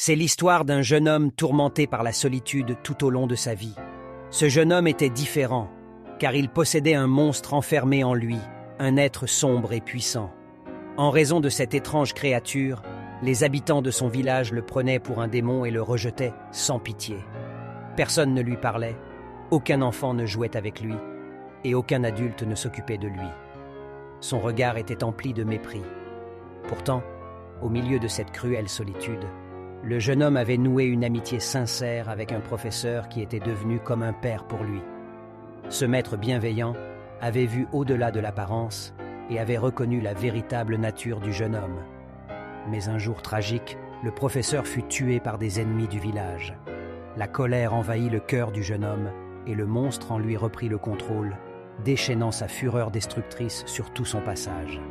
C'est l'histoire d'un jeune homme tourmenté par la solitude tout au long de sa vie. Ce jeune homme était différent, car il possédait un monstre enfermé en lui, un être sombre et puissant. En raison de cette étrange créature, les habitants de son village le prenaient pour un démon et le rejetaient sans pitié. Personne ne lui parlait, aucun enfant ne jouait avec lui, et aucun adulte ne s'occupait de lui. Son regard était empli de mépris. Pourtant, au milieu de cette cruelle solitude, le jeune homme avait noué une amitié sincère avec un professeur qui était devenu comme un père pour lui. Ce maître bienveillant avait vu au-delà de l'apparence et avait reconnu la véritable nature du jeune homme. Mais un jour tragique, le professeur fut tué par des ennemis du village. La colère envahit le cœur du jeune homme et le monstre en lui reprit le contrôle, déchaînant sa fureur destructrice sur tout son passage.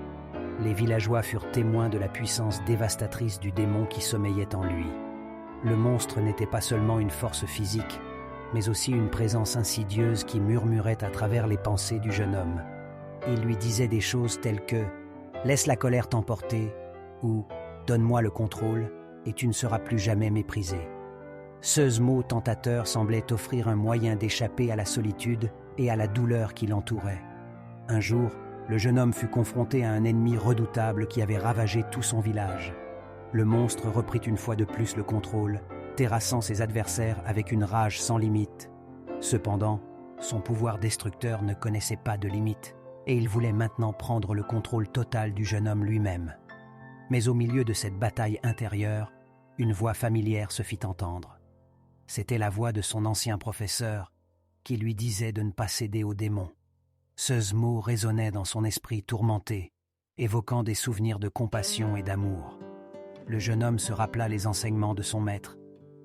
Les villageois furent témoins de la puissance dévastatrice du démon qui sommeillait en lui. Le monstre n'était pas seulement une force physique, mais aussi une présence insidieuse qui murmurait à travers les pensées du jeune homme. Il lui disait des choses telles que « Laisse la colère t'emporter » ou « Donne-moi le contrôle et tu ne seras plus jamais méprisé ». Ce mot tentateur semblait offrir un moyen d'échapper à la solitude et à la douleur qui l'entourait. Un jour, le jeune homme fut confronté à un ennemi redoutable qui avait ravagé tout son village. Le monstre reprit une fois de plus le contrôle, terrassant ses adversaires avec une rage sans limite. Cependant, son pouvoir destructeur ne connaissait pas de limite, et il voulait maintenant prendre le contrôle total du jeune homme lui-même. Mais au milieu de cette bataille intérieure, une voix familière se fit entendre. C'était la voix de son ancien professeur, qui lui disait de ne pas céder aux démons. Ce mot résonnait dans son esprit tourmenté, évoquant des souvenirs de compassion et d'amour. Le jeune homme se rappela les enseignements de son maître,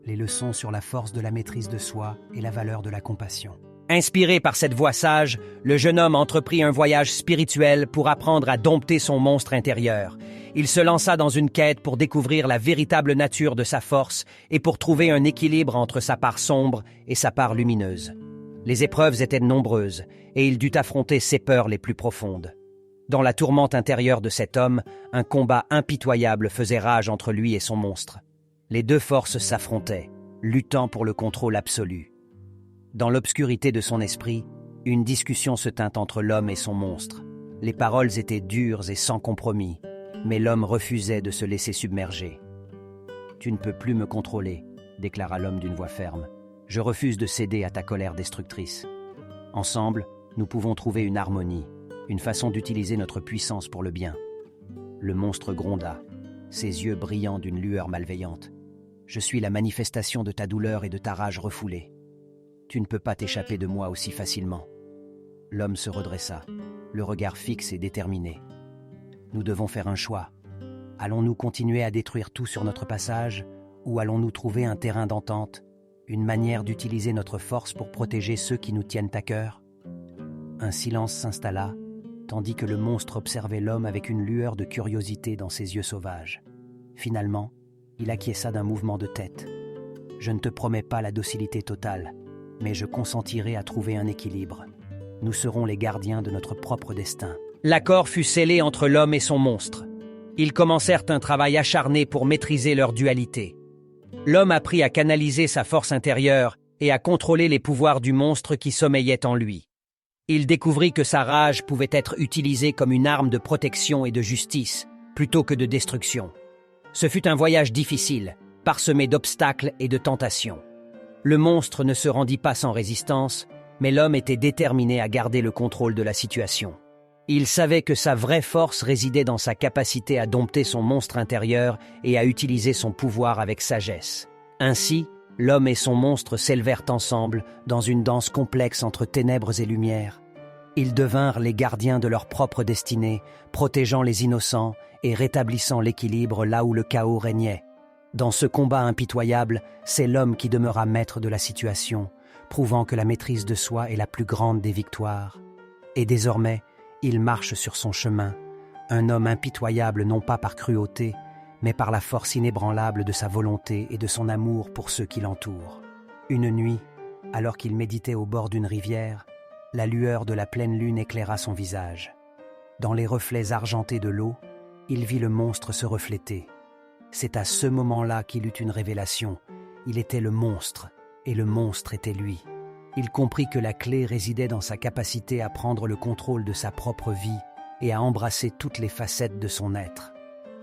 les leçons sur la force de la maîtrise de soi et la valeur de la compassion. Inspiré par cette voix sage, le jeune homme entreprit un voyage spirituel pour apprendre à dompter son monstre intérieur. Il se lança dans une quête pour découvrir la véritable nature de sa force et pour trouver un équilibre entre sa part sombre et sa part lumineuse. Les épreuves étaient nombreuses et il dut affronter ses peurs les plus profondes. Dans la tourmente intérieure de cet homme, un combat impitoyable faisait rage entre lui et son monstre. Les deux forces s'affrontaient, luttant pour le contrôle absolu. Dans l'obscurité de son esprit, une discussion se tint entre l'homme et son monstre. Les paroles étaient dures et sans compromis, mais l'homme refusait de se laisser submerger. « Tu ne peux plus me contrôler », déclara l'homme d'une voix ferme. « Je refuse de céder à ta colère destructrice. Ensemble, nous pouvons trouver une harmonie, une façon d'utiliser notre puissance pour le bien. » Le monstre gronda, ses yeux brillant d'une lueur malveillante. « Je suis la manifestation de ta douleur et de ta rage refoulée. Tu ne peux pas t'échapper de moi aussi facilement. » L'homme se redressa, le regard fixe et déterminé. « Nous devons faire un choix. Allons-nous continuer à détruire tout sur notre passage, ou allons-nous trouver un terrain d'entente, une manière d'utiliser notre force pour protéger ceux qui nous tiennent à cœur ?» Un silence s'installa, tandis que le monstre observait l'homme avec une lueur de curiosité dans ses yeux sauvages. Finalement, il acquiesça d'un mouvement de tête. « Je ne te promets pas la docilité totale, mais je consentirai à trouver un équilibre. Nous serons les gardiens de notre propre destin. » L'accord fut scellé entre l'homme et son monstre. Ils commencèrent un travail acharné pour maîtriser leur dualité. L'homme apprit à canaliser sa force intérieure et à contrôler les pouvoirs du monstre qui sommeillait en lui. Il découvrit que sa rage pouvait être utilisée comme une arme de protection et de justice, plutôt que de destruction. Ce fut un voyage difficile, parsemé d'obstacles et de tentations. Le monstre ne se rendit pas sans résistance, mais l'homme était déterminé à garder le contrôle de la situation. Il savait que sa vraie force résidait dans sa capacité à dompter son monstre intérieur et à utiliser son pouvoir avec sagesse. Ainsi, l'homme et son monstre s'élevèrent ensemble dans une danse complexe entre ténèbres et lumière. Ils devinrent les gardiens de leur propre destinée, protégeant les innocents et rétablissant l'équilibre là où le chaos régnait. Dans ce combat impitoyable, c'est l'homme qui demeura maître de la situation, prouvant que la maîtrise de soi est la plus grande des victoires. Et désormais, il marche sur son chemin, un homme impitoyable non pas par cruauté, mais par la force inébranlable de sa volonté et de son amour pour ceux qui l'entourent. Une nuit, alors qu'il méditait au bord d'une rivière, la lueur de la pleine lune éclaira son visage. Dans les reflets argentés de l'eau, il vit le monstre se refléter. C'est à ce moment-là qu'il eut une révélation. Il était le monstre, et le monstre était lui. Il comprit que la clé résidait dans sa capacité à prendre le contrôle de sa propre vie et à embrasser toutes les facettes de son être.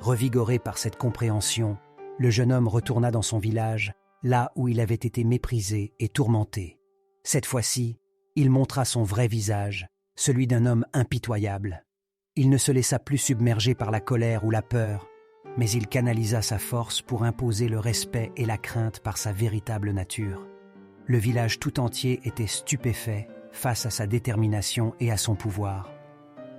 Revigoré par cette compréhension, le jeune homme retourna dans son village, là où il avait été méprisé et tourmenté. Cette fois-ci, il montra son vrai visage, celui d'un homme impitoyable. Il ne se laissa plus submerger par la colère ou la peur, mais il canalisa sa force pour imposer le respect et la crainte par sa véritable nature. Le village tout entier était stupéfait face à sa détermination et à son pouvoir.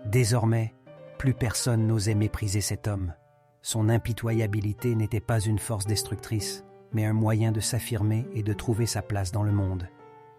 Désormais, plus personne n'osait mépriser cet homme. Son impitoyabilité n'était pas une force destructrice, mais un moyen de s'affirmer et de trouver sa place dans le monde.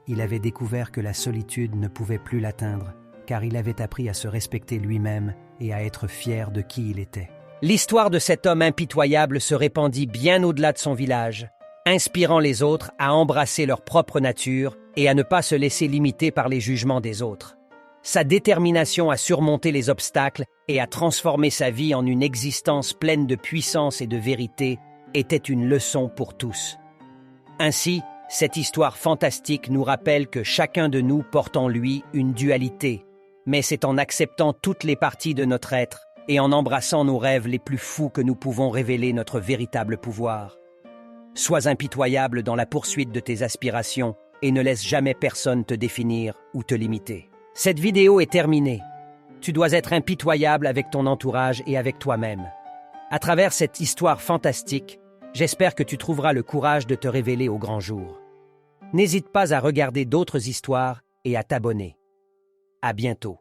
Il avait découvert que la solitude ne pouvait plus l'atteindre, car il avait appris à se respecter lui-même et à être fier de qui il était. L'histoire de cet homme impitoyable se répandit bien au-delà de son village, inspirant les autres à embrasser leur propre nature et à ne pas se laisser limiter par les jugements des autres. Sa détermination à surmonter les obstacles et à transformer sa vie en une existence pleine de puissance et de vérité était une leçon pour tous. Ainsi, cette histoire fantastique nous rappelle que chacun de nous porte en lui une dualité, mais c'est en acceptant toutes les parties de notre être et en embrassant nos rêves les plus fous que nous pouvons révéler notre véritable pouvoir. Sois impitoyable dans la poursuite de tes aspirations et ne laisse jamais personne te définir ou te limiter. Cette vidéo est terminée. Tu dois être impitoyable avec ton entourage et avec toi-même. À travers cette histoire fantastique, j'espère que tu trouveras le courage de te révéler au grand jour. N'hésite pas à regarder d'autres histoires et à t'abonner. À bientôt.